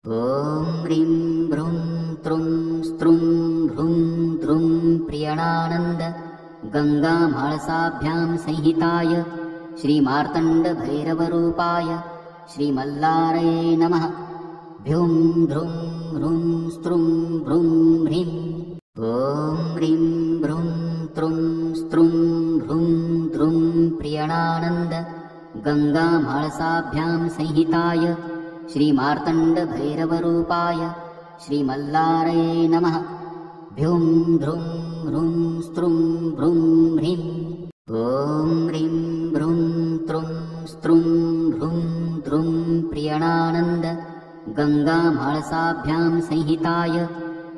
ॐ ह्रीं भ्रूं त्रुं स्त्रुं भ्रूं द्रुं प्रियणानन्द गङ्गामाळसाभ्यां संहिताय श्रीमार्तण्डभैरवरूपाय श्रीमल्लारये नमः। भ्यूं ध्रुं ह्रूं स्त्रुं भ्रूं ह्रीं। ॐ ह्रीं भ्रूं त्रुं स्त्रुं भ्रूं द्रुं प्रियणानन्द गङ्गामाळसाभ्यां संहिताय श्रीमार्तण्डभैरवरूपाय श्रीमल्लारये नमः। भ्यूं ध्रुं ह्रूं स्त्रुं भ्रूं ह्रीं। ॐ ह्रीं भ्रूं त्रुं स्त्रुं भ्रूं द्रुं प्रियणानन्द गङ्गामाळसाभ्यां संहिताय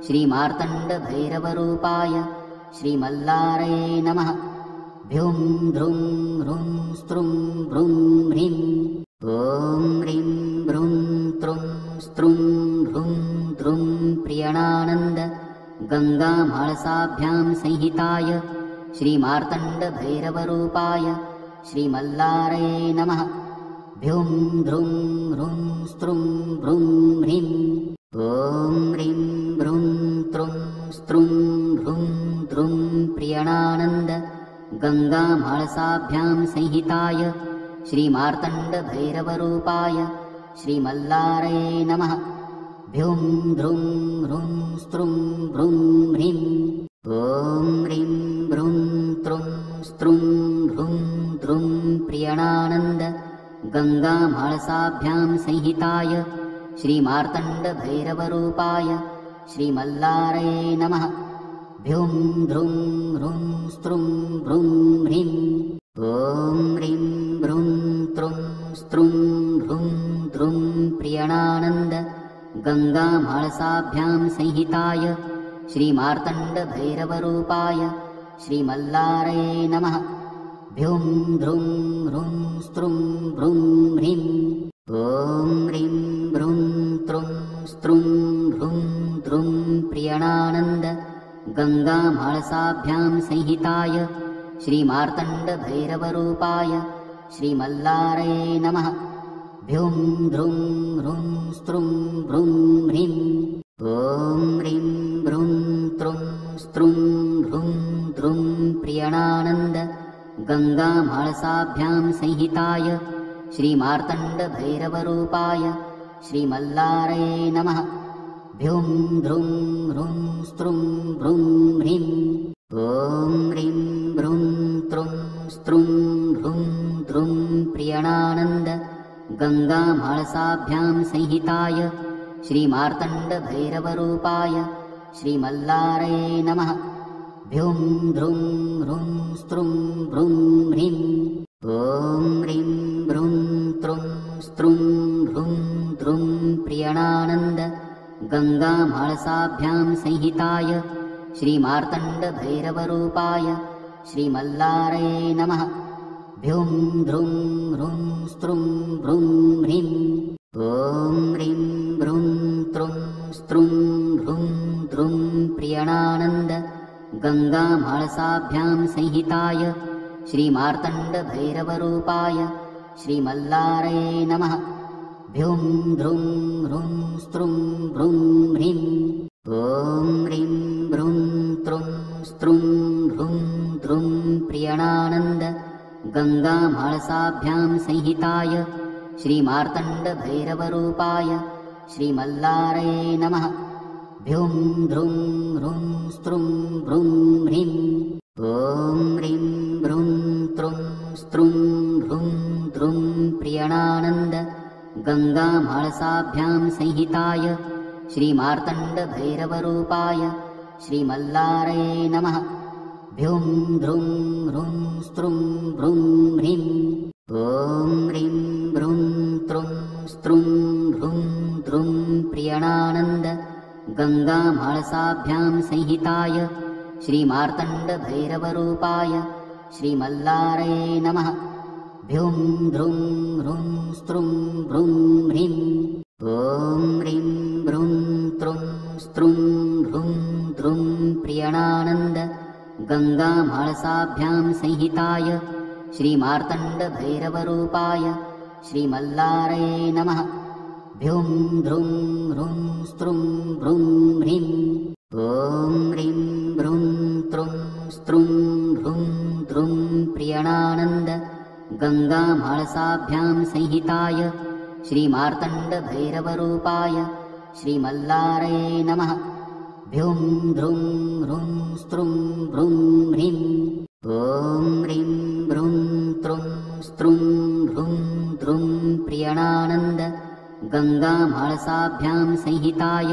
श्रीमार्तण्डभैरवरूपाय श्रीमल्लारये नमः। भ्यूं ध्रुं ह्रूं स्त्रुं भ्रूं ह्रीं। ॐ ह्रीं भ्रूं त्रुं स्त्रुं भ्रूं द्रुं प्रियणानन्द गङ्गामाळसाभ्यां संहिताय श्रीमार्तण्डभैरवरूपाय श्रीमल्लारये नमः। भ्यूं ध्रुं ह्रूं स्त्रुं भ्रूं ह्रीं। ॐ ह्रीं भ्रूं त्रुं स्त्रुं भ्रूं द्रुं प्रियणानन्द गङ्गामाळसाभ्यां संहिताय श्रीमार्तण्डभैरवरूपाय श्रीमल्लारये नमः। भ्यूं ध्रुं ह्रूं स्त्रुं भ्रूं ह्रीं। ॐ ह्रीं भ्रूं त्रुं स्त्रुं भ्रूं द्रुं प्रियणानन्द गङ्गामाळसाभ्यां संहिताय श्रीमार्तण्डभैरवरूपाय श्रीमल्लारये नमः। भ्यूं ध्रुं ह्रूं स्त्रुं भ्रूं ह्रीं। ॐ ह्रीं भ्रूं त्रुं स्त्रुं भ्रूं द्रुं प्रियणानन्द गङ्गामाळसाभ्यां संहिताय श्रीमार्तण्डभैरवरूपाय श्रीमल्लारये नमः। भ्यूं ध्रुं ह्रूं स्त्रुं भ्रूं ह्रीं। ॐ ह्रीं भ्रूं त्रुं स्त्रुं भ्रूं द्रुं प्रियणानन्द गङ्गामाळसाभ्यां संहिताय श्रीमार्तण्डभैरवरूपाय श्रीमल्लारये नमः। भ्यूं ध्रुं ह्रूं स्त्रुं भ्रूं ह्रीं। ॐ ह्रीं भ्रूं त्रुं स्त्रुं भ्रूं द्रुं प्रियणानन्द गङ्गामाळसाभ्यां संहिताय श्रीमार्तण्डभैरवरूपाय श्रीमल्लारये नमः। भ्यूं ध्रुं ह्रूं स्त्रुं भ्रूं ह्रीं। ॐ ह्रीं भ्रूं त्रुं स्त्रुं भ्रूं द्रुं प्रियणानन्द गङ्गामाळसाभ्यां संहिताय श्रीमार्तण्डभैरवरूपाय श्रीमल्लारये नमः। भ्यूं ध्रुं ह्रूं स्त्रुं भ्रूं ह्रीं। ॐ ह्रीं भ्रूं त्रुं स्त्रुं भ्रूं द्रुं प्रियणानन्द गङ्गामाळसाभ्यां संहिताय श्रीमार्तण्डभैरवरूपाय श्रीमल्लारये नमः। भ्यूं ध्रुं ह्रूं स्त्रुं भ्रूं ह्रीं। ॐ ह्रीं भ्रूं त्रुं स्त्रुं भ्रूं द्रुं प्रियणानन्द गङ्गामाळसाभ्यां संहिताय श्रीमार्तण्डभैरवरूपाय श्रीमल्लारये नमः। भ्यूं ध्रुं ह्रूं स्त्रुं भ्रूं ह्रीं। ॐ ह्रीं भ्रूं त्रुं स्त्रुं भ्रूं द्रुं प्रियणानन्द गङ्गामाळसाभ्यां संहिताय श्रीमार्तण्डभैरवरूपाय श्रीमल्लारये नमः। भ्यूं ध्रुं ह्रूं स्त्रुं भ्रूं ह्रीं। ॐ ह्रीं भ्रूं त्रुं स्त्रुं भ्रूं द्रुं प्रियणानन्द गङ्गामाळसाभ्यां संहिताय श्रीमार्तण्डभैरवरूपाय श्रीमल्लारये नमः। भ्यूं ध्रुं ह्रूं स्त्रुं भ्रूं ह्रीं। ॐ ह्रीं भ्रूं त्रुं स्त्रुं भ्रूं द्रुं प्रियणानन्द गङ्गामाळसाभ्यां संहिताय श्रीमार्तण्डभैरवरूपाय श्रीमल्लारये नमः। भ्यूं ध्रुं ह्रूं स्त्रुं भ्रूं ह्रीं। ॐ ह्रीं भ्रूं त्रुं स्त्रुं भ्रूं द्रुं प्रियणानन्द गङ्गामाळसाभ्यां संहिताय श्रीमार्तण्डभैरवरूपाय श्रीमल्लारये नमः। भ्युं ध्रुं ह्रुं स्त्रुं भ्रुं ह्रीं ॐ ह्रीं भ्रुं त्रुं स्त्रुं भ्रुं द्रुं प्रियणानन्द गङ्गामाळसाभ्यां संहिताय श्रीमार्तण्डभैरवरूपाय श्रीमल्लारये नमः। भ्युं ध्रुं ह्रुं स्त्रुं भ्रुं ह्रीं ॐ ह्रीं भ्रुं त्रुं स्त्रुं भ्रुं द्रुं प्रियणानन्द गङ्गामाळसाभ्यां संहिताय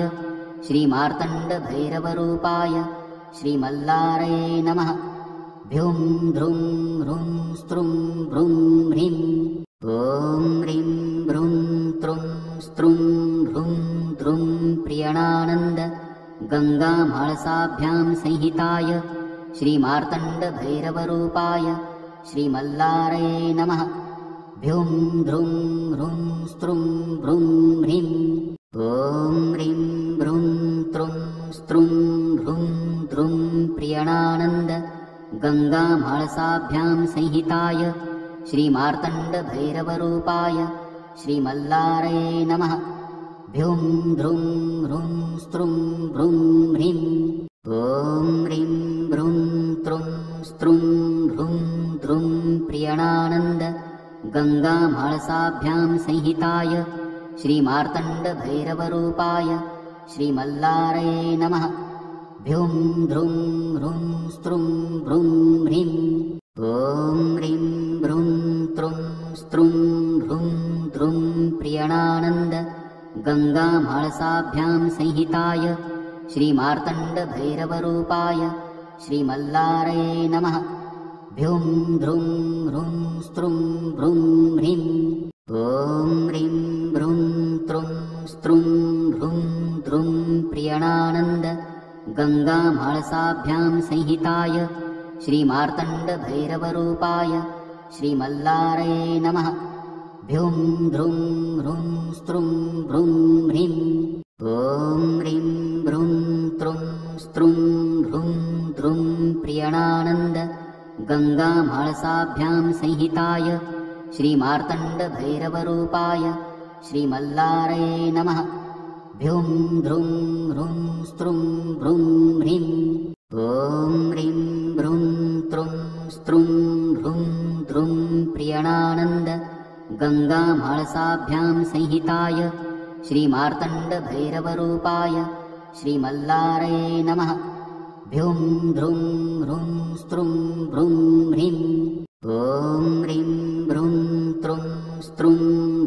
श्रीमार्तण्डभैरवरूपाय श्रीमल्लारये नमः। भ्युं ध्रुं ह्रुं स्त्रुं भ्रुं ह्रीं ॐ ह्रीं भ्रुं त्रुं स्त्रुं भ्रुं द्रुं प्रियणानन्द गङ्गामाळसाभ्यां संहिताय श्रीमार्तण्डभैरवरूपाय श्रीमल्लारये नमः। भ्युं ध्रुं ह्रुं स्त्रुं भ्रुं ह्रीं ॐ ह्रीं भ्रुं त्रुं स्त्रुं भ्रुं द्रुं प्रियणानन्द गङ्गामाळसाभ्यां संहिताय श्रीमार्तण्डभैरवरूपाय श्रीमल्लारये नमः। भ्युं ध्रुं ह्रुं स्त्रुं भ्रुं ह्रीं ॐ ह्रीं भ्रुं त्रुं स्त्रुं भ्रुं द्रुं प्रियणानन्द गङ्गामाळसाभ्यां संहिताय श्रीमार्तण्डभैरवरूपाय श्रीमल्लारये नमः। भ्युं ध्रुं ह्रुं स्त्रुं भ्रुं ह्रीं ॐ ह्रीं भ्रुं त्रुं स्त्रुं भ्रुं द्रुं प्रियणानन्द गङ्गामाळसाभ्यां संहिताय श्रीमार्तण्डभैरवरूपाय श्रीमल्लारये नमः। भ्युं ध्रुं ह्रुं स्त्रुं भ्रुं ह्रीं ॐ ह्रीं भ्रुं त्रुं स्त्रुं भ्रुं द्रुं प्रियणानन्द गङ्गामाळसाभ्यां संहिताय श्रीमार्तण्डभैरवरूपाय श्रीमल्लारये नमः। भ्युं ध्रुं ह्रुं स्त्रुं भ्रुं ह्रीं ॐ ह्रीं भ्रुं त्रुं स्त्रुं भ्रुं द्रुं प्रियणानन्द गङ्गामाळसाभ्यां संहिताय श्रीमार्तण्डभैरवरूपाय श्रीमल्लारये नमः। भ्युं ध्रुं ह्रुं स्त्रुं भ्रुं ह्रीं ॐ ह्रीं भ्रुं त्रुं स्त्रुं भ्रुं द्रुं प्रियणानन्द गङ्गामाळसाभ्यां संहिताय श्रीमार्तण्डभैरवरूपाय श्रीमल्लारये नमः। भ्युं ध्रुं ह्रुं स्त्रुं भ्रुं ह्रीं ॐ ह्रीं भ्रुं त्रुं स्त्रुं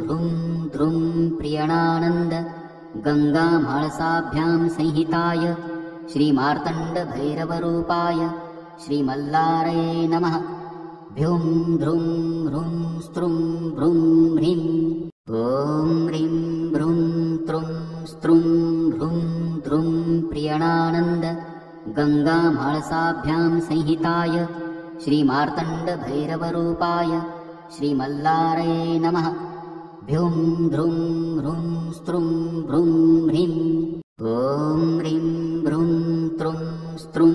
भ्रुं द्रुं प्रियणानन्द गङ्गामाळसाभ्यां संहिताय श्रीमार्तण्डभैरवरूपाय श्रीमल्लारये नमः। भ्युं ध्रुं ह्रुं स्त्रुं भ्रुं ह्रीं ॐ ह्रीं भ्रुं त्रुं स्त्रुं भ्रुं द्रुं प्रियणानन्द गङ्गामाळसाभ्यां संहिताय श्रीमार्तण्डभैरवरूपाय श्रीमल्लारये नमः। भ्युं ध्रुं ह्रुं स्त्रुं भ्रुं ह्रीं ॐ ह्रीं भ्रुं त्रुं स्त्रुं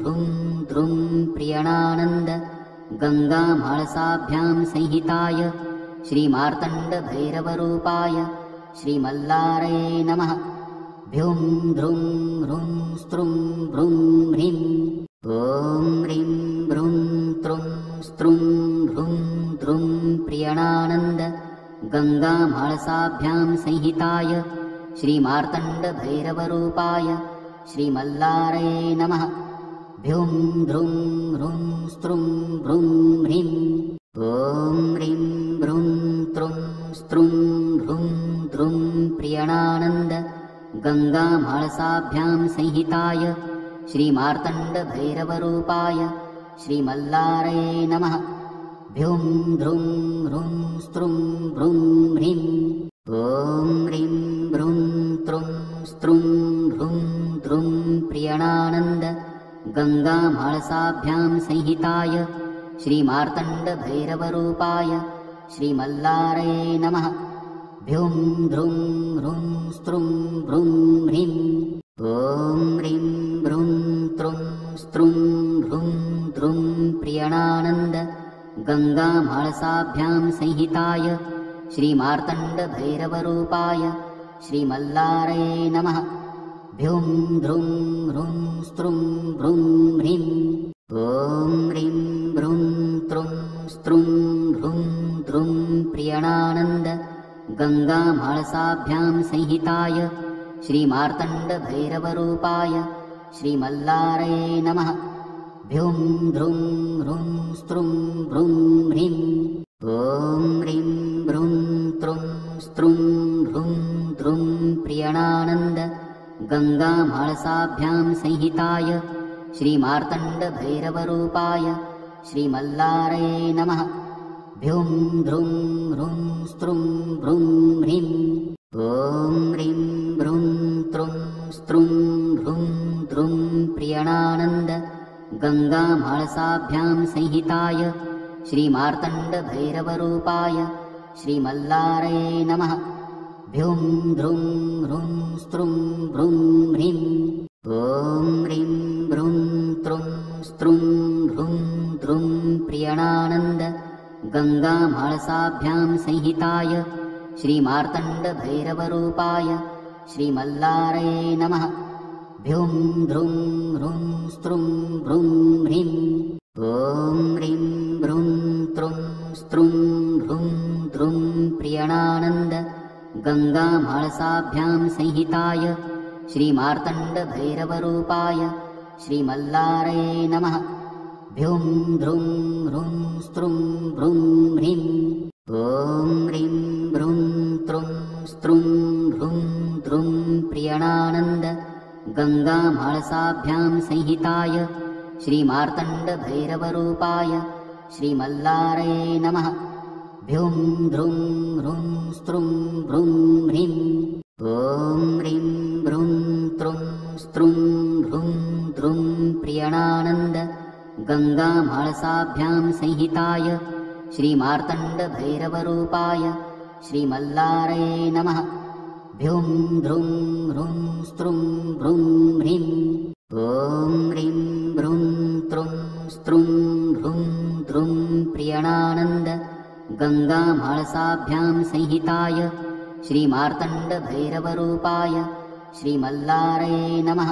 भ्रुं द्रुं प्रियणानन्द गङ्गामाळसाभ्यां संहिताय श्रीमार्तण्डभैरवरूपाय श्रीमल्लारये नमः। भ्युं ध्रुं ह्रुं स्त्रुं भ्रुं ह्रीं ॐ ह्रीं भ्रुं त्रुं स्त्रुं भ्रुं द्रुं प्रियणानन्द गङ्गामाळसाभ्यां संहिताय श्रीमार्तण्डभैरवरूपाय श्रीमल्लारये नमः। भ्युं ध्रुं ह्रुं स्त्रुं भ्रुं ह्रीं ॐ ह्रीं भ्रुं त्रुं स्त्रुं भ्रुं द्रुं प्रियणानन्द गङ्गामाळसाभ्यां संहिताय श्रीमार्तण्डभैरवरूपाय श्रीमल्लारये नमः। भ्युं ध्रुं ह्रुं स्त्रुं भ्रुं ह्रीं ॐ ह्रीं भ्रुं त्रुं स्त्रुं भ्रुं द्रुं प्रियणानन्द गङ्गामाळसाभ्यां संहिताय श्रीमार्तण्डभैरवरूपाय श्रीमल्लारये नमः। भ्युं ध्रुं ह्रुं स्त्रुं भ्रुं ह्रीं ॐ ह्रीं भ्रुं त्रुं स्त्रुं भ्रुं द्रुं प्रियणानन्द गङ्गामाळसाभ्यां संहिताय श्रीमार्तण्डभैरवरूपाय श्रीमल्लारे नमः। भ्युं ध्रुं ह्रुं स्त्रुं भ्रुं ह्रीं। ॐ ह्रीं भ्रुं त्रुं स्त्रुं भ्रुं द्रुं प्रियणानन्द गङ्गामाळसाभ्यां संहिताय श्रीमार्तण्डभैरवरूपाय श्रीमल्लारे नमः। भ्युं ध्रुं ह्रुं स्त्रुं भ्रुं ह्रीं। ॐ ह्रीं भ्रुं त्रुं स्त्रुं भ्रुं द्रुं प्रियणानन्द गङ्गामाळसाभ्यां संहिताय श्रीमार्तण्डभैरवरूपाय श्रीमल्लारे नमः। भ्युं ध्रुं ह्रुं स्त्रुं भ्रुं ह्रीं। ॐ ह्रीं भ्रुं त्रुं स्त्रुं भ्रुं द्रुं प्रियणानन्द गङ्गामाळसाभ्यां संहिताय श्रीमार्तण्डभैरवरूपाय श्रीमल्लारे नमः। भ्युं ध्रुं ह्रुं स्त्रुं भ्रुं ह्रीं। ॐ ह्रीं भ्रुं त्रुं स्त्रुं भ्रुं द्रुं प्रियणानन्द गङ्गामाळसाभ्यां संहिताय श्रीमार्तण्डभैरवरूपाय श्रीमल्लारे नमः। भ्युं ध्रुं ह्रुं स्त्रुं भ्रुं ह्रीं। ॐ ह्रीं भ्रुं त्रुं स्त्रुं भ्रुं द्रुं प्रियणानन्द गङ्गामाळसाभ्यां संहिताय श्रीमार्तण्डभैरवरूपाय श्रीमल्लारे नमः। भ्युं ध्रुं ह्रुं स्त्रुं भ्रुं ह्रीं। ॐ ह्रीं भ्रुं त्रुं स्त्रुं भ्रुं द्रुं प्रियणानन्द गङ्गामाळसाभ्यां संहिताय श्रीमार्तण्डभैरवरूपाय श्रीमल्लारे नमः। भ्युं ध्रुं ह्रुं स्त्रुं भ्रुं ह्रीं। ॐ ह्रीं भ्रुं त्रुं स्त्रुं भ्रुं द्रुं प्रियणानन्द गङ्गामाळसाभ्यां संहिताय श्रीमार्तण्डभैरवरूपाय श्रीमल्लारे नमः। भ्युं ध्रुं ह्रुं स्त्रुं भ्रुं ह्रीं। ॐ ह्रीं भ्रुं त्रुं स्त्रुं भ्रुं द्रुं प्रियणानन्द गङ्गामाळसाभ्यां संहिताय श्रीमार्तण्डभैरवरूपाय श्रीमल्लारे नमः।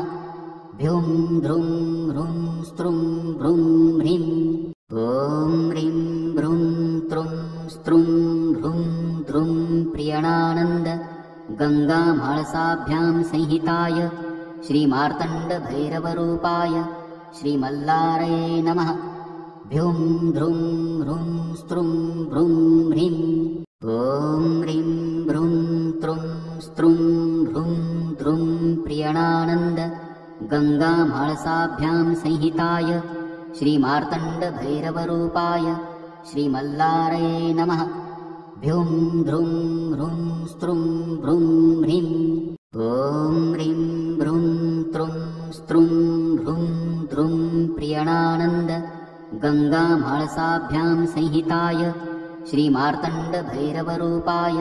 भ्युं ध्रुं ह्रुं स्त्रुं भ्रुं ह्रीं। ॐ ह्रीं भ्रुं त्रुं स्त्रुं भ्रुं द्रुं प्रियणानन्द गङ्गामाळसाभ्यां संहिताय श्रीमार्तण्डभैरवरूपाय श्रीमल्लारे नमः। भ्युं ध्रुं ह्रुं स्त्रुं भ्रुं ह्रीं। ॐ ह्रीं भ्रुं त्रुं स्त्रुं भ्रुं द्रुं प्रियणानन्द गङ्गामाळसाभ्यां संहिताय श्रीमार्तण्डभैरवरूपाय श्रीमल्लारे नमः। भ्युं ध्रुं ह्रुं स्त्रुं भ्रुं ह्रीं। ॐ ह्रीं भ्रुं त्रुं स्त्रुं भ्रुं द्रुं प्रियणानन्द गङ्गामाळसाभ्यां संहिताय श्रीमार्तण्डभैरवरूपाय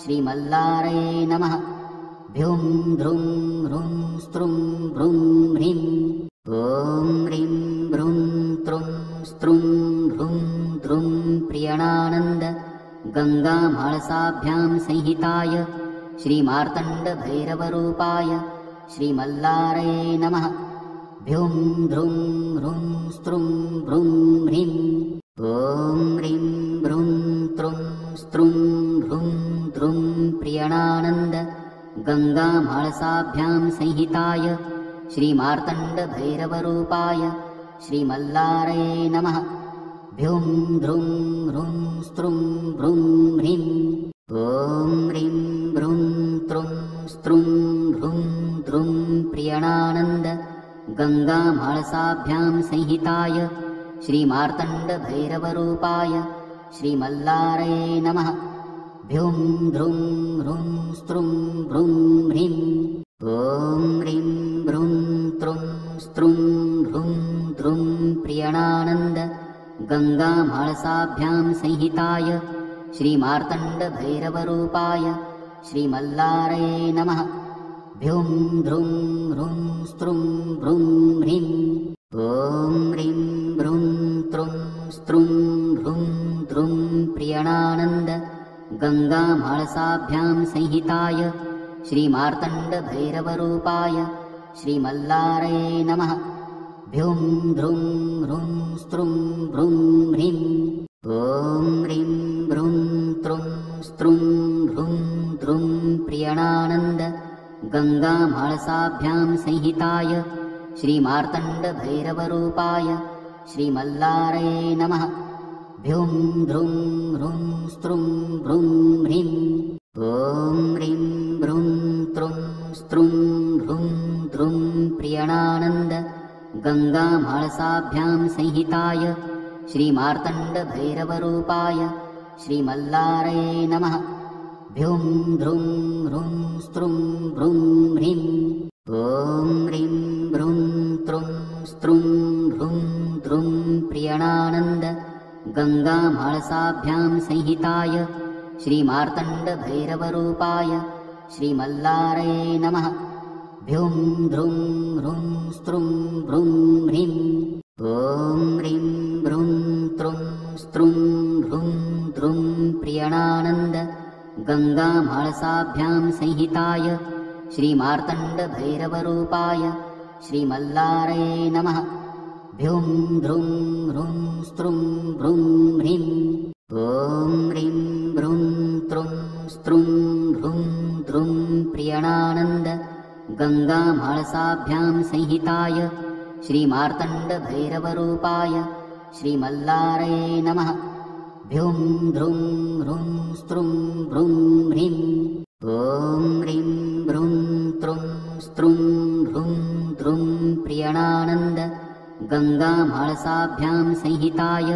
श्रीमल्लारे नमः। भ्युं ध्रुं ह्रुं स्त्रुं भ्रुं ह्रीं। ॐ ह्रीं भ्रुं त्रुं स्त्रुं भ्रुं द्रुं प्रियणानन्द गङ्गामाळसाभ्यां संहिताय श्रीमार्तण्डभैरवरूपाय श्रीमल्लारे नमः। भ्युं ध्रुं ह्रुं स्त्रुं भ्रुं ह्रीं। ॐ ह्रीं भ्रुं त्रुं स्त्रुं भ्रुं द्रुं प्रियणानन्द गङ्गामाळसाभ्यां संहिताय श्रीमार्तण्डभैरवरूपाय श्रीमल्लारे नमः। भ्युं ध्रुं ह्रुं स्त्रुं भ्रुं ह्रीं। ॐ ह्रीं भ्रुं त्रुं स्त्रुं भ्रुं द्रुं प्रियणानन्द गङ्गामाळसाभ्यां संहिताय श्रीमार्तण्डभैरवरूपाय श्रीमल्लारे नमः। भ्युं ध्रुं ह्रुं स्त्रुं भ्रुं ह्रीं। ॐ ह्रीं भ्रुं त्रुं स्त्रुं भ्रुं द्रुं प्रियणानन्द गङ्गामाळसाभ्यां संहिताय श्रीमार्तण्डभैरवरूपाय श्रीमल्लारे नमः। भ्युं ध्रुं ह्रुं स्त्रुं भ्रुं ह्रीं। ॐ ह्रीं भ्रुं त्रुं स्त्रुं भ्रुं द्रुं प्रियणानन्द गङ्गामाळसाभ्यां संहिताय श्रीमार्तण्डभैरवरूपाय श्रीमल्लारये नमः। भ्युं ध्रुं ह्रुं स्त्रुं भ्रुं ह्रीं। ॐ ह्रीं भ्रुं त्रुं स्त्रुं भ्रुं द्रुं प्रियणानन्द गङ्गामाळसाभ्यां संहिताय श्रीमार्तण्डभैरवरूपाय श्रीमल्लारये नमः। भ्युं ध्रुं ह्रुं स्त्रुं भ्रुं ह्रीं। ॐ ह्रीं भ्रुं त्रुं स्त्रुं भ्रुं द्रुं प्रियणानन्द गङ्गामाळसाभ्यां संहिताय श्रीमार्तण्डभैरवरूपाय श्रीमल्लारये नमः। भ्युं ध्रुं ह्रुं स्त्रुं भ्रुं ह्रीं। ॐ ह्रीं भ्रुं त्रुं स्त्रुं भ्रुं द्रुं प्रियणानन्द गङ्गामाळसाभ्यां संहिताय श्रीमार्तण्डभैरवरूपाय श्रीमल्लारये नमः। भ्युं ध्रुं ह्रुं स्त्रुं भ्रुं ह्रीं। ॐ ह्रीं भ्रुं त्रुं स्त्रुं भ्रुं द्रुं प्रियणानन्द गङ्गामाळसाभ्यां संहिताय श्रीमार्तण्डभैरवरूपाय श्रीमल्लारये नमः। भ्युं ध्रुं ह्रुं स्त्रुं भ्रुं ह्रीं। ॐ ह्रीं भ्रुं त्रुं स्त्रुं भ्रुं द्रुं प्रियणानन्द गङ्गामाळसाभ्यां संहिताय श्रीमार्तण्डभैरवरूपाय श्रीमल्लारये नमः। भ्युं ध्रुं ह्रुं स्त्रुं भ्रुं ह्रीं। ॐ ह्रीं भ्रुं त्रुं स्त्रुं भ्रुं द्रुं प्रियणानन्द गङ्गामाळसाभ्यां संहिताय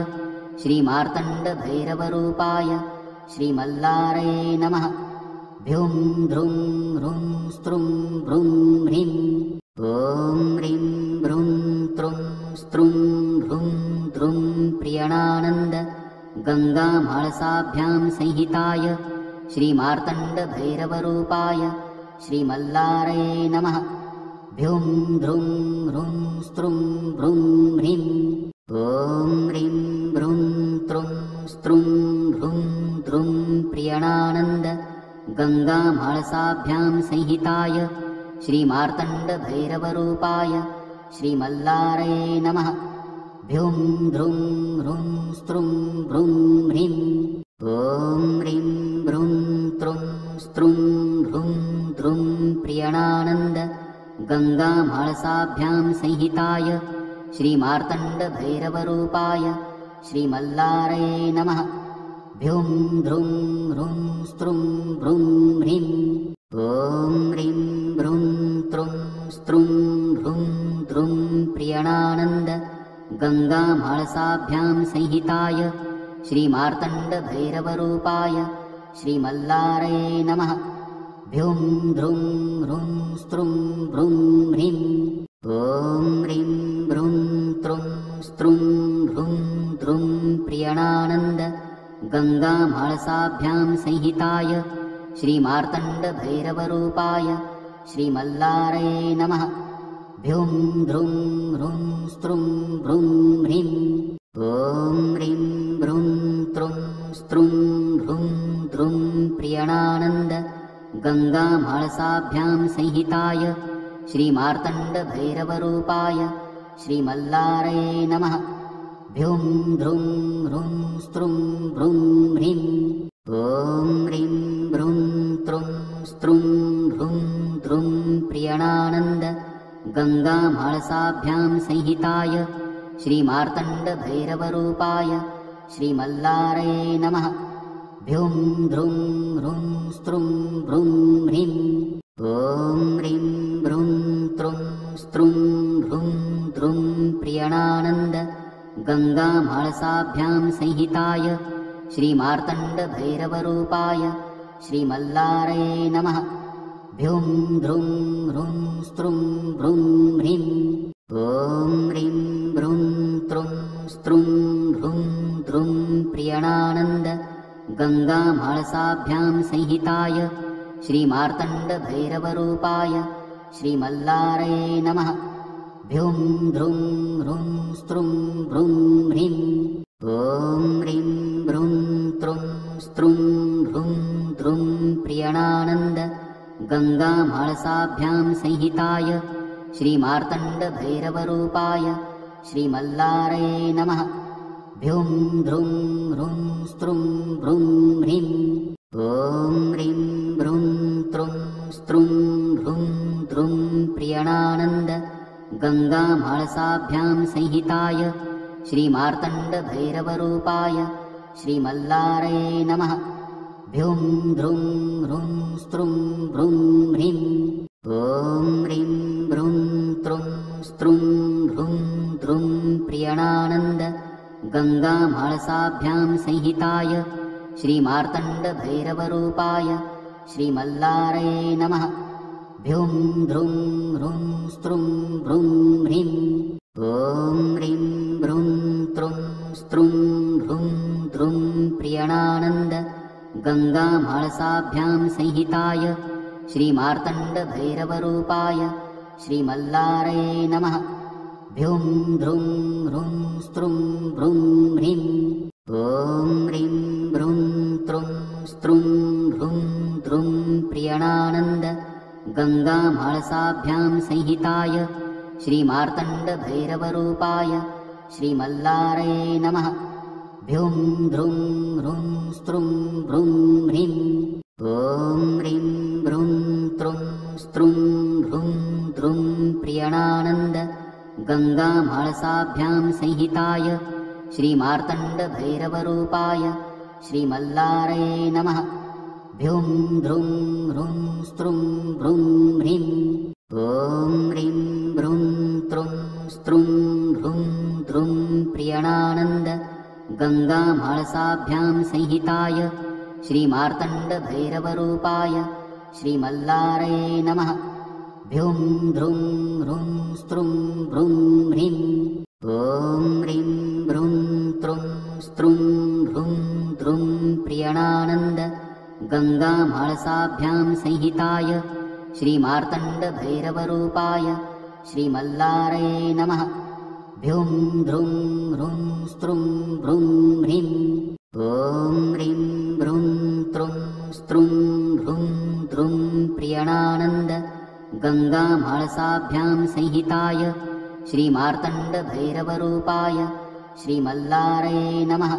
श्रीमार्तण्डभैरवरूपाय श्रीमल्लारये नमः। भ्युं ध्रुं ह्रुं स्त्रुं भ्रुं ह्रीं। ॐ ह्रीं भ्रुं त्रुं स्त्रुं भ्रुं द्रुं प्रियणानन्द गङ्गामाळसाभ्यां संहिताय श्रीमार्तण्डभैरवरूपाय श्रीमल्लारये नमः। भ्युं ध्रुं ह्रुं स्त्रुं भ्रुं ह्रीं। ॐ ह्रीं भ्रुं त्रुं स्त्रुं भ्रुं द्रुं प्रियणानन्द गङ्गामाळसाभ्यां संहिताय श्रीमार्तण्डभैरवरूपाय श्रीमल्लारये नमः। भ्युं ध्रुं ह्रुं स्त्रुं भ्रुं ह्रीं। ॐ ह्रीं भ्रुं त्रुं स्त्रुं भ्रुं द्रुं प्रियणानन्द गङ्गामाळसाभ्यां संहिताय श्रीमार्तण्डभैरवरूपाय श्रीमल्लारये नमः। भ्युं ध्रुं ह्रुं स्त्रुं भ्रुं ह्रीं। ॐ ह्रीं भ्रुं त्रुं स्त्रुं भ्रुं द्रुं प्रियणानन्द गङ्गामाळसाभ्यां संहिताय श्रीमार्तण्डभैरवरूपाय श्रीमल्लारये नमः। भ्युं ध्रुं ह्रुं स्त्रुं भ्रुं ह्रीं। ॐ ह्रीं भ्रुं त्रुं स्त्रुं भ्रुं द्रुं प्रियणानन्द गङ्गामाळसाभ्यां संहिताय श्रीमार्तण्डभैरवरूपाय श्रीमल्लारये नमः। भ्युं ध्रुं ह्रुं स्त्रुं भ्रुं ह्रीं। ॐ ह्रीं भ्रुं त्रुं स्त्रुं भ्रुं द्रुं प्रियणानन्द गङ्गामाळसाभ्यां संहिताय श्रीमार्तण्डभैरवरूपाय श्रीमल्लारये नमः। भ्युं ध्रुं ह्रुं स्त्रुं भ्रुं ह्रीं। ॐ ह्रीं भ्रुं त्रुं स्त्रुं भ्रुं द्रुं प्रियणानन्द गङ्गामाळसाभ्यां संहिताय श्रीमार्तण्डभैरवरूपाय श्रीमल्लारये नमः। भ्युं ध्रुं ह्रुं स्त्रुं भ्रुं ह्रीं। ॐ ह्रीं भ्रुं त्रुं स्त्रुं भ्रुं द्रुं प्रियणानन्द गङ्गामाळसाभ्यां संहिताय श्रीमार्तण्डभैरवरूपाय श्रीमल्लारये नमः। भ्युं ध्रुं ह्रुं स्त्रुं भ्रुं ह्रीं। ॐ ह्रीं भ्रुं त्रुं स्त्रुं भ्रुं द्रुं प्रियणानन्द गङ्गामाळसाभ्यां संहिताय श्रीमार्तण्डभैरवरूपाय श्रीमल्लारये नमः। भ्युं ध्रुं ह्रुं स्त्रुं भ्रुं ह्रीं। ॐ ह्रीं भ्रुं त्रुं स्त्रुं भ्रुं द्रुं प्रियणानन्द गङ्गामाळसाभ्यां संहिताय श्रीमार्तण्डभैरवरूपाय श्रीमल्लारये नमः। भ्युं द्रुं ह्रुं स्त्रुं भ्रुं ह्रीं ॐ ह्रीं भ्रुं त्रुं स्त्रुं भ्रुं द्रुं प्रियणानन्द गङ्गामाळसाभ्यां संहिताय श्रीमार्तण्डभैरवरूपाय श्रीमल्लारये नमः। भ्युं द्रुं ह्रुं स्त्रुं भ्रुं ह्रीं ॐ ह्रीं भ्रुं त्रुं स्त्रुं भ्रुं द्रुं प्रियणानन्द गङ्गामाळसाभ्यां संहिताय श्रीमार्तण्डभैरवरूपाय श्रीमल्लारये नमः। भ्युं द्रुं ह्रुं स्त्रुं भ्रुं ह्रीं ॐ ह्रीं भ्रुं त्रुं स्त्रुं भ्रुं द्रुं प्रियणानन्द गङ्गामाळसाभ्यां संहिताय श्रीमार्तण्डभैरवरूपाय श्रीमल्लारये नमः। भ्युं द्रुं ह्रुं स्त्रुं भ्रुं ह्रीं ॐ ह्रीं भ्रुं त्रुं स्त्रुं भ्रुं द्रुं प्रियणानन्द गङ्गामाळसाभ्यां संहिताय श्रीमार्तण्डभैरवरूपाय श्रीमल्लारये नमः। भ्युं द्रुं ह्रुं स्त्रुं भ्रुं ह्रीं ॐ ह्रीं भ्रुं त्रुं स्त्रुं भ्रुं द्रुं प्रियणानन्द गङ्गामाळसाभ्यां संहिताय श्रीमार्तण्डभैरवरूपाय श्रीमल्लारये नमः। भ्युं द्रुं ह्रुं स्त्रुं भ्रुं ह्रीं ॐ ह्रीं भ्रुं त्रुं स्त्रुं भ्रुं द्रुं प्रियणानन्द गङ्गामाळसाभ्यां संहिताय श्रीमार्तण्डभैरवरूपाय श्रीमल्लारये नमः। भ्युं द्रुं ह्रुं स्त्रुं भ्रुं ह्रीं ॐ ह्रीं भ्रुं त्रुं स्त्रुं भ्रुं द्रुं प्रियणानन्द गङ्गामाळसाभ्यां संहिताय श्रीमार्तण्डभैरवरूपाय श्रीमल्लारये नमः। भ्युं द्रुं ह्रुं स्त्रुं भ्रुं ह्रीं ॐ ह्रीं भ्रुं त्रुं स्त्रुं भ्रुं द्रुं प्रियणानन्द गङ्गामाळसाभ्यां संहिताय श्रीमार्तण्डभैरवरूपाय श्रीमल्लारये नमः।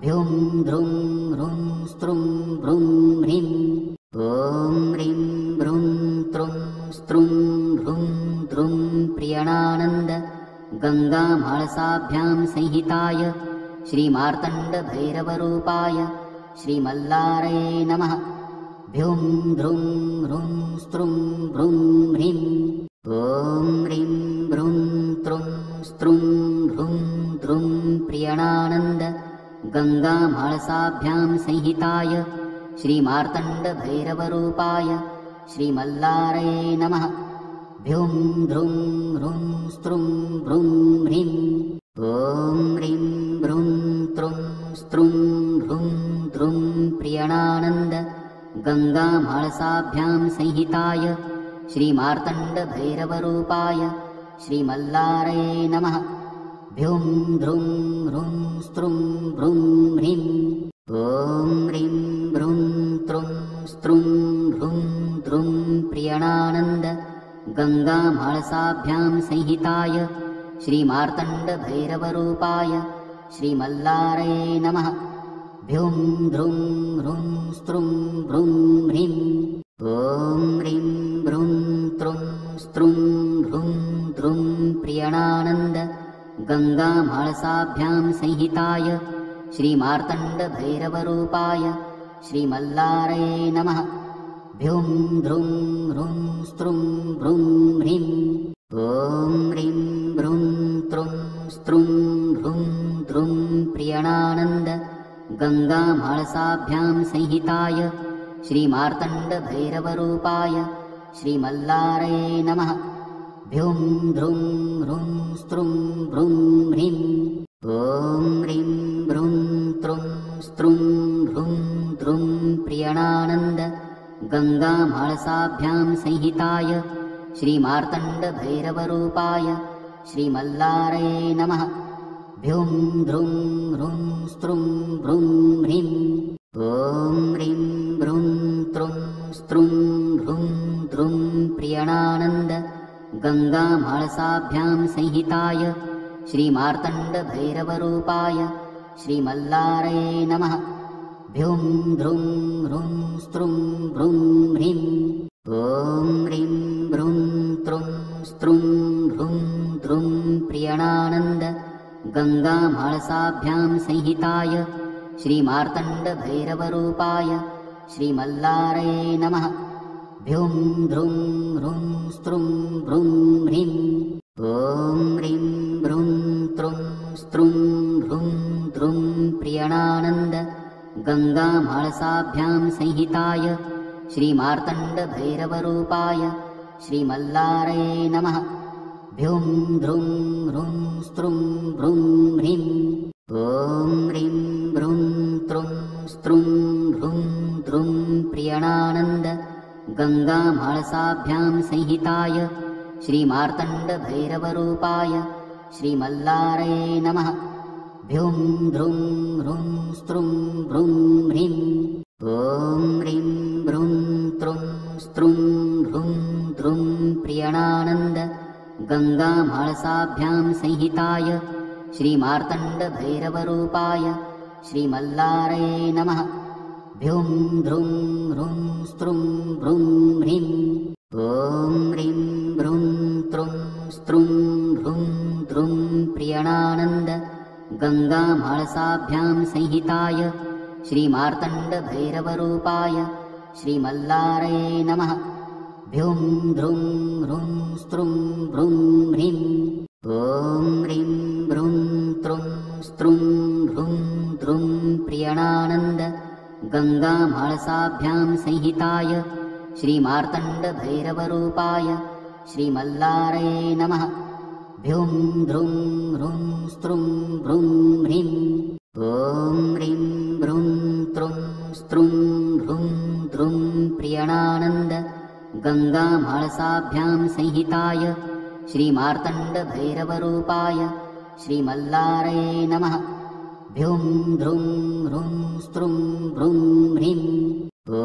भ्युं द्रुं ह्रुं स्त्रुं भ्रुं ह्रीं ॐ ह्रीं भ्रुं त्रुं स्त्रुं भ्रुं द्रुं प्रियणानन्द गङ्गामाळसाभ्यां संहिताय श्रीमार्तण्डभैरवरूपाय श्रीमल्लारये नमः। भ्युं द्रुं ह्रुं स्त्रुं भ्रुं ह्रीं ॐ ह्रीं भ्रुं त्रुं स्त्रुं भ्रुं द्रुं प्रियणानन्द गङ्गामाळसाभ्यां संहिताय श्रीमार्तण्डभैरवरूपाय श्रीमल्लारये नमः। भ्युं द्रुं ह्रुं स्त्रुं भ्रुं ह्रीं ॐ ह्रीं भ्रुं त्रुं स्त्रुं भ्रुं द्रुं प्रियणानन्द गङ्गामाळसाभ्यां संहिताय श्रीमार्तण्डभैरवरूपाय श्रीमल्लारये नमः। भ्युं द्रुं ह्रुं स्त्रुं भ्रुं ह्रीं ॐ ह्रीं भ्रुं त्रुं स्त्रुं भ्रुं द्रुं प्रियणानन्द गङ्गामाळसाभ्यां संहिताय श्रीमार्तण्डभैरवरूपाय श्रीमल्लारये नमः। भ्युं द्रुं ह्रुं स्त्रुं भ्रुं ह्रीं ॐ ह्रीं भ्रुं त्रुं स्त्रुं भ्रुं द्रुं प्रियणानन्द गङ्गामाळसाभ्यां संहिताय श्रीमार्तण्डभैरवरूपाय श्रीमल्लारये नमः। भ्युं द्रुं ह्रुं स्त्रुं भ्रुं ह्रीं ॐ ह्रीं भ्रुं त्रुं स्त्रुं भ्रुं द्रुं प्रियणानन्द गङ्गामाळसाभ्यां संहिताय श्रीमार्तण्डभैरवरूपाय श्रीमल्लारये नमः। भ्युं द्रुं ह्रुं स्त्रुं भ्रुं ह्रीं ॐ ह्रीं भ्रुं त्रुं स्त्रुं भ्रुं द्रुं प्रियणानन्द गङ्गामाळसाभ्यां संहिताय श्रीमार्तण्डभैरवरूपाय श्रीमल्लारये नमः। भ्युं द्रुं ह्रुं स्त्रुं भ्रुं ह्रीं ॐ ह्रीं भ्रूं त्रुं स्त्रुं भ्रूं द्रुं प्रियणानन्द गङ्गामाळसाभ्यां संहिताय श्रीमार्तण्डभैरवरूपाय श्रीमल्लारये नमः। भ्यूं ध्रुं ह्रूं स्त्रुं भ्रूं ह्रीं ॐ ह्रीं भ्रूं त्रुं स्त्रुं भ्रूं द्रुं प्रियणानन्द गङ्गामाळसाभ्यां संहिताय श्रीमार्तण्डभैरवरूपाय श्रीमल्लारये नमः। भ्यूं ध्रुं ह्रूं स्त्रुं भ्रूं ह्रीं ॐ ह्रीं भ्रूं त्रुं स्त्रुं भ्रूं द्रुं प्रियणानन्द गङ्गामाळसाभ्यां संहिताय श्रीमार्तण्डभैरवरूपाय श्रीमल्लारये नमः। भ्यूं ध्रुं ह्रूं स्त्रुं भ्रूं ह्रीं ॐ ह्रीं भ्रूं त्रुं स्त्रुं भ्रूं द्रुं प्रियणानन्द गङ्गामाळसाभ्यां संहिताय श्रीमार्तण्डभैरवरूपाय श्रीमल्लारये नमः। भ्यूं ध्रुं ह्रूं स्त्रुं भ्रूं ह्रीं ॐ ह्रीं भ्रूं त्रुं स्त्रुं भ्रूं द्रुं प्रियणानन्द गङ्गामाळसाभ्यां संहिताय श्रीमार्तण्डभैरवरूपाय श्रीमल्लारये नमः। भ्यूं ध्रुं ह्रूं स्त्रुं भ्रूं ह्रीं ॐ ह्रीं भ्रूं त्रुं स्त्रुं भ्रूं द्रुं प्रियणानन्द गङ्गामाळसाभ्यां संहिताय श्रीमार्तण्डभैरवरूपाय श्रीमल्लारये नमः। भ्यूं ध्रुं ह्रूं स्त्रुं भ्रूं ह्रीं ॐ ह्रीं भ्रूं त्रुं स्त्रुं भ्रूं द्रुं प्रियणानन्द गङ्गामाळसाभ्यां संहिताय श्रीमार्तण्डभैरवरूपाय श्रीमल्लारये नमः। भ्यूं ध्रुं ह्रूं स्त्रुं भ्रूं ह्रीं ॐ ह्रीं भ्रूं त्रुं स्त्रुं भ्रूं द्रुं प्रियणानन्द गङ्गामाळसाभ्यां संहिताय श्रीमार्तण्डभैरवरूपाय श्रीमल्लारये नमः। भ्यूं ध्रुं ह्रूं स्त्रुं भ्रूं ह्रीं ॐ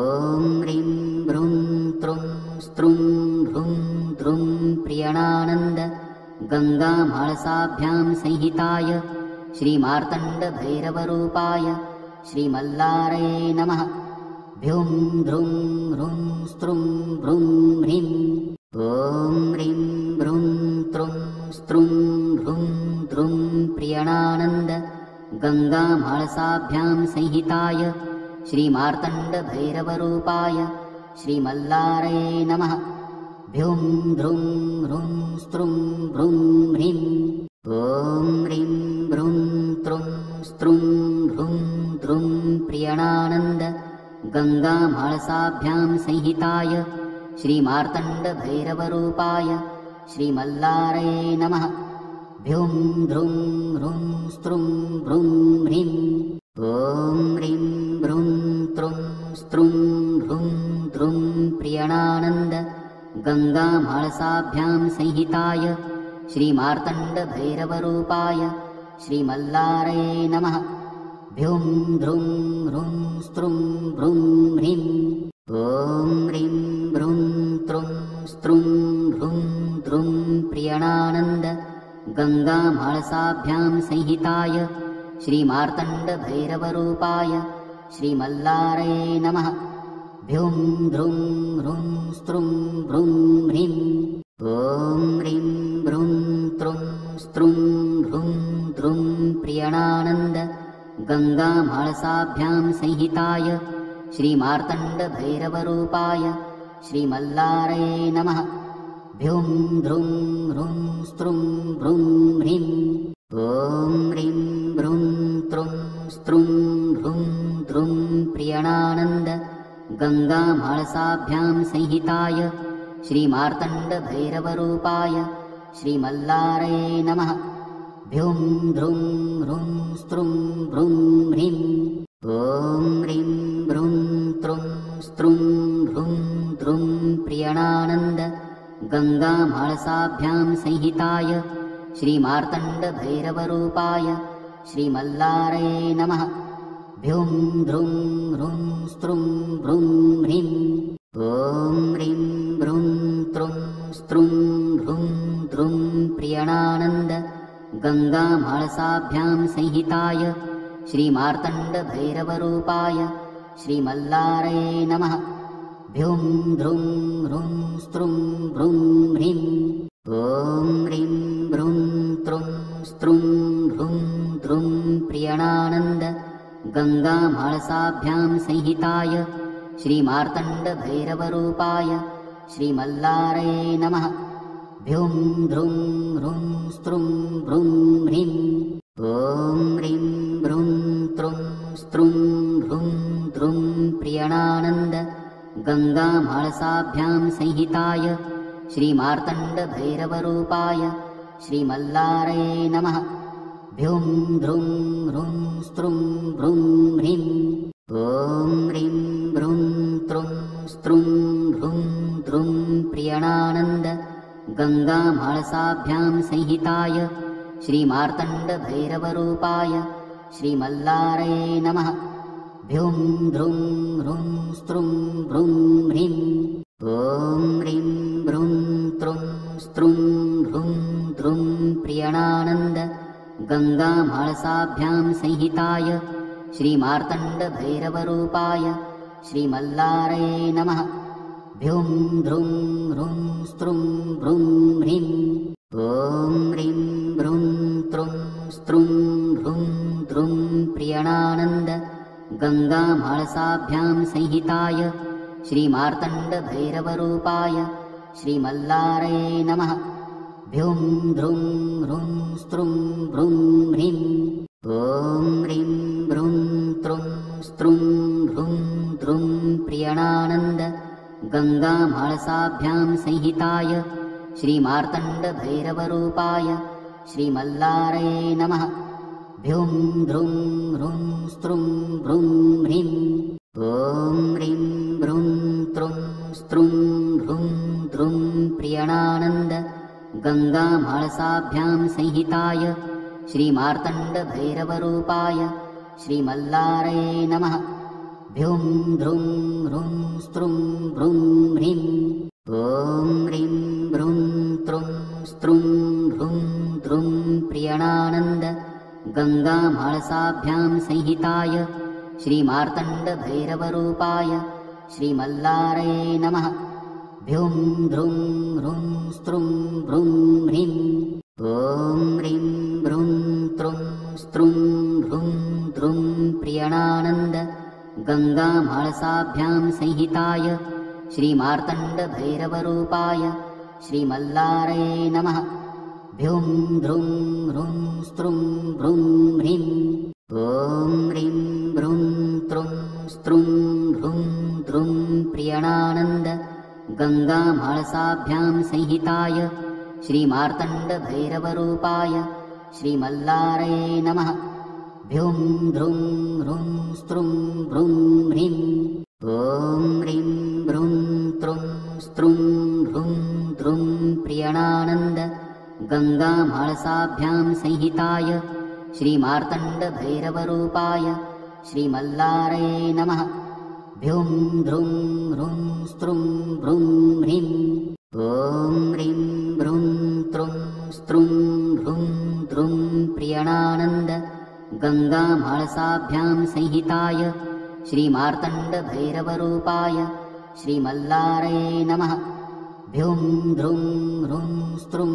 ह्रीं भ्रूं त्रुं स्त्रुं भ्रूं द्रुं प्रियणानन्द गङ्गामाळसाभ्यां संहिताय श्रीमार्तण्डभैरवरूपाय श्रीमल्लारये नमः। भ्यूं ध्रुं ह्रूं स्त्रुं भ्रूं ह्रीं ॐ ह्रीं भ्रूं त्रुं स्त्रुं भ्रूं द्रुं प्रियणानन्द गङ्गामाळसाभ्यां संहिताय श्रीमार्तण्डभैरवरूपाय श्रीमल्लारये नमः। भ्यूं ध्रुं ह्रूं स्त्रुं भ्रूं ह्रीं ॐ ह्रीं भ्रूं त्रुं स्त्रुं भ्रूं द्रुं प्रियणानन्द गङ्गामाळसाभ्यां संहिताय श्रीमार्तण्डभैरवरूपाय श्रीमल्लारये नमः। भ्यूं ध्रुं ह्रूं स्त्रुं भ्रूं ह्रीं ॐ ह्रीं भ्रूं त्रुं स्त्रुं भ्रूं द्रुं प्रियणानन्द गङ्गामाळसाभ्यां संहिताय श्रीमार्तण्डभैरवरूपाय श्रीमल्लारये नमः। भ्यूं ध्रुं ह्रूं स्त्रुं भ्रूं ह्रीं ॐ ह्रीं भ्रूं त्रुं स्त्रुं भ्रूं द्रुं प्रियणानन्द गङ्गामाळसाभ्यां संहिताय श्रीमार्तण्डभैरवरूपाय श्रीमल्लारये नमः। भ्यूं ध्रुं ह्रूं स्त्रुं भ्रूं ह्रीं ॐ ह्रीं भ्रूं त्रुं स्त्रुं भ्रूं द्रुं प्रियणानन्द गङ्गामाळसाभ्यां संहिताय श्रीमार्तण्डभैरवरूपाय श्रीमल्लारये नमः। भ्यूं ध्रुं ह्रूं स्त्रुं भ्रूं ह्रीं ॐ ह्रीं भ्रूं त्रुं स्त्रुं भ्रूं द्रुं प्रियणानन्द गङ्गामाळसाभ्यां संहिताय श्रीमार्तण्डभैरवरूपाय श्रीमल्लारये नमः। भ्यूं ध्रुं ह्रूं स्त्रुं भ्रूं ह्रीं ॐ ह्रीं भ्रूं त्रुं स्त्रुं भ्रूं द्रुं प्रियणानन्द गङ्गामाळसाभ्यां संहिताय श्रीमार्तण्डभैरवरूपाय श्रीमल्लारये नमः। भ्युं ध्रुं ह्रुं स्त्रुं भ्रुं ह्रीं ॐ ह्रीं भ्रुं त्रुं स्त्रुं भ्रुं द्रुं प्रियणानन्द गङ्गामाळसाभ्यां संहिताय श्रीमार्तण्डभैरवरूपाय श्रीमल्लारये नमः। भ्युं ध्रुं ह्रुं स्त्रुं भ्रुं ह्रीं ॐ ह्रीं भ्रुं त्रुं स्त्रुं भ्रुं द्रुं प्रियणानन्द गङ्गामाळसाभ्यां संहिताय श्रीमार्तण्डभैरवरूपाय श्रीमल्लारये नमः। भ्युं ध्रुं ह्रुं स्त्रुं भ्रुं ह्रीं ॐ ह्रीं भ्रुं त्रुं स्त्रुं भ्रुं द्रुं प्रियणानन्द गङ्गामाळसाभ्यां संहिताय श्रीमार्तण्डभैरवरूपाय श्रीमल्लारये नमः। भ्युं ध्रुं ह्रुं स्त्रुं भ्रुं ह्रीं ॐ ह्रीं भ्रुं त्रुं स्त्रुं भ्रुं द्रुं प्रियणानन्द गङ्गामाळसाभ्यां संहिताय श्रीमार्तण्डभैरवरूपाय श्रीमल्लारये नमः। भ्युं ध्रुं ह्रुं स्त्रुं भ्रुं ह्रीं ॐ ह्रीं भ्रुं त्रुं स्त्रुं भ्रुं द्रुं प्रियणानन्द गङ्गामाळसाभ्यां संहिताय श्रीमार्तण्डभैरवरूपाय श्रीमल्लारये नमः। भ्युं ध्रुं ह्रुं स्त्रुं भ्रुं ह्रीं ॐ ह्रीं भ्रुं त्रुं स्त्रुं भ्रुं द्रुं प्रियणानन्द गङ्गामाळसाभ्यां संहिताय श्रीमार्तण्डभैरवरूपाय श्रीमल्लारये नमः। भ्युं ध्रुं ह्रुं स्त्रुं भ्रुं ह्रीं ॐ ह्रीं भ्रुं त्रुं स्त्रुं भ्रुं द्रुं प्रियणानन्द गङ्गामाळसाभ्यां संहिताय श्रीमार्तण्डभैरवरूपाय श्रीमल्लारये नमः। भ्युं ध्रुं ह्रुं स्त्रुं भ्रुं ह्रीं ॐ ह्रीं भ्रुं त्रुं स्त्रुं भ्रुं द्रुं प्रियणानन्द गङ्गामाळसाभ्यां संहिताय श्रीमार्तण्डभैरवरूपाय श्रीमल्लारये नमः। भ्युं ध्रुं ह्रुं स्त्रुं भ्रुं ह्रीं ॐ ह्रीं भ्रुं त्रुं स्त्रुं भ्रुं द्रुं प्रियणानन्द गङ्गामाळसाभ्यां संहिताय श्रीमार्तण्डभैरवरूपाय श्रीमल्लारये नमः। भ्युं ध्रुं ह्रुं स्त्रुं भ्रुं ह्रीं ॐ ह्रीं भ्रुं त्रुं स्त्रुं भ्रुं द्रुं प्रियणानन्द गङ्गामाळसाभ्यां संहिताय श्रीमार्तण्डभैरवरूपाय श्रीमल्लारये नमः। भ्युं ध्रुं ह्रुं स्त्रुं भ्रुं ह्रीं ॐ ह्रीं भ्रुं त्रुं स्त्रुं भ्रुं द्रुं प्रियणानन्द गङ्गामाळसाभ्यां संहिताय श्रीमार्तण्डभैरवरूपाय श्रीमल्लारये नमः। भ्युं ध्रुं ह्रुं स्त्रुं भ्रुं ह्रीं ॐ ह्रीं भ्रुं त्रुं स्त्रुं भ्रुं द्रुं प्रियणानन्द गङ्गामाळसाभ्यां संहिताय श्रीमार्तण्डभैरवरूपाय श्रीमल्लारये नमः। भ्युं ध्रुं ह्रुं स्त्रुं भ्रुं ह्रीं ॐ ह्रीं भ्रुं त्रुं स्त्रुं भ्रुं द्रुं प्रियणानन्द गङ्गामाळसाभ्यां संहिताय श्रीमार्तण्डभैरवरूपाय श्रीमल्लारये नमः। भ्युं ध्रुं ह्रुं स्त्रुं